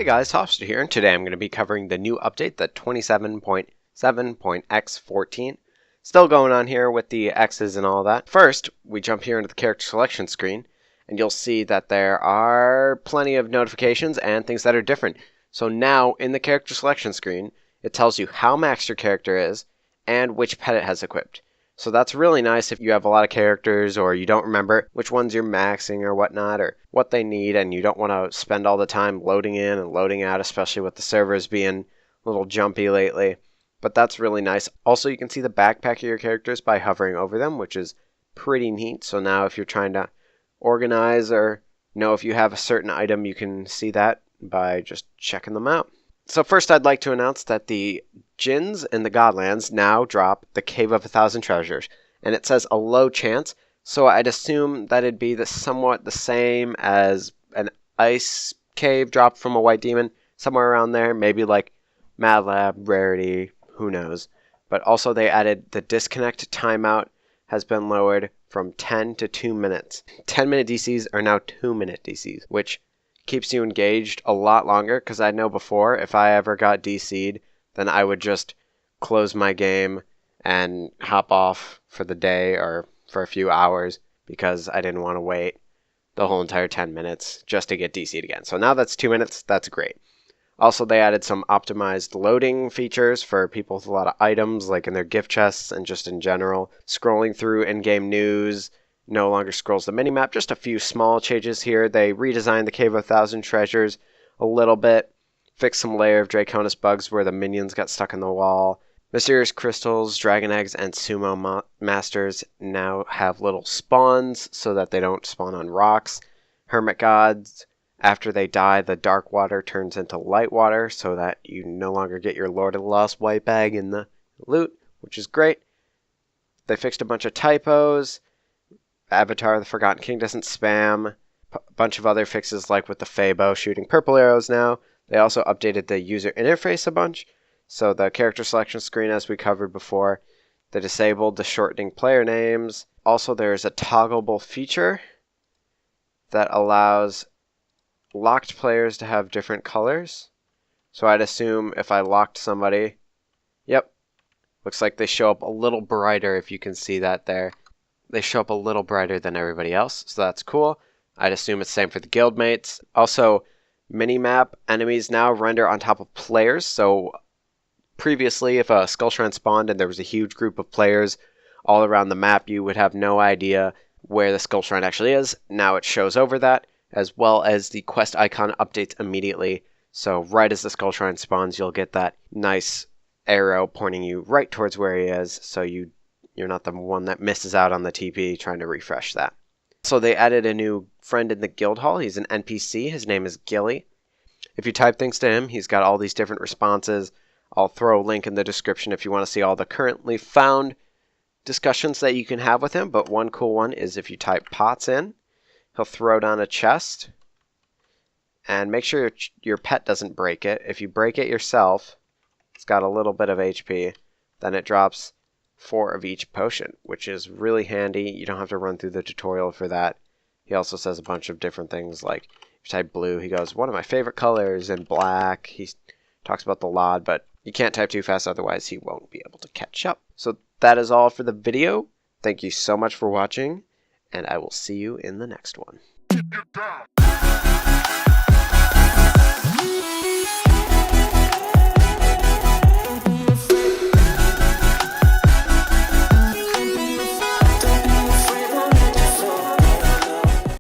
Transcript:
Hey guys, Hofster here, and today I'm going to be covering the new update, the 27.7.x14. Still going on here with the X's and all that. First, we jump here into the character selection screen, and you'll see that there are plenty of notifications and things that are different. So now, in the character selection screen, it tells you how maxed your character is, and which pet it has equipped. So that's really nice if you have a lot of characters or you don't remember which ones you're maxing or whatnot or what they need, and you don't want to spend all the time loading in and loading out, especially with the servers being a little jumpy lately. But that's really nice. Also, you can see the backpack of your characters by hovering over them, which is pretty neat. So now if you're trying to organize or know if you have a certain item, you can see that by just checking them out. So first I'd like to announce that the Djinns in the Godlands now drop the Cave of 1,000 Treasures, and it says a low chance, so I'd assume that it'd be somewhat the same as an ice cave drop from a white demon, somewhere around there, maybe like Mad Lab, Rarity, who knows. But also they added the disconnect timeout has been lowered from 10 to 2 minutes. 10-minute DCs are now 2-minute DCs, which keeps you engaged a lot longer, because I know before if I ever got DC'd, then I would just close my game and hop off for the day or for a few hours because I didn't want to wait the whole entire 10 minutes just to get DC'd again. So now that's 2 minutes, that's great. Also, they added some optimized loading features for people with a lot of items, like in their gift chests and just in general. Scrolling through in-game news no longer scrolls the minimap. Just a few small changes here. They redesigned the Cave of 1,000 Treasures a little bit, fixed some layer of Draconis bugs where the minions got stuck in the wall. Mysterious crystals, dragon eggs, and sumo masters now have little spawns so that they don't spawn on rocks. Hermit gods, after they die, the dark water turns into light water so that you no longer get your Lord of the Lost white bag in the loot, which is great. They fixed a bunch of typos. Avatar of the Forgotten King doesn't spam. A bunch of other fixes like with the Fabo shooting purple arrows now. They also updated the user interface a bunch. So the character selection screen, as we covered before, they disabled the shortening player names. Also, there's a toggleable feature that allows locked players to have different colors. So I'd assume if I locked somebody, yep, looks like they show up a little brighter, if you can see that there. They show up a little brighter than everybody else, so that's cool. I'd assume it's the same for the guildmates. Also, minimap enemies now render on top of players, so previously if a Skull Shrine spawned and there was a huge group of players all around the map, you would have no idea where the Skull Shrine actually is. Now it shows over that, as well as the quest icon updates immediately. So right as the Skull Shrine spawns, you'll get that nice arrow pointing you right towards where he is, so you're not the one that misses out on the TP trying to refresh that. So they added a new friend in the guild hall. He's an NPC. His name is Gilly. If you type things to him, he's got all these different responses. I'll throw a link in the description if you want to see all the currently found discussions that you can have with him. But one cool one is if you type pots in, he'll throw down a chest. And make sure your pet doesn't break it. If you break it yourself, it's got a little bit of HP, then it drops 4 of each potion, which is really handy. You don't have to run through the tutorial for that. He also says a bunch of different things, like if you type blue, he goes, one of my favorite colors, and black. He talks about the LOD, but you can't type too fast, otherwise he won't be able to catch up. So that is all for the video. Thank you so much for watching, and I will see you in the next one.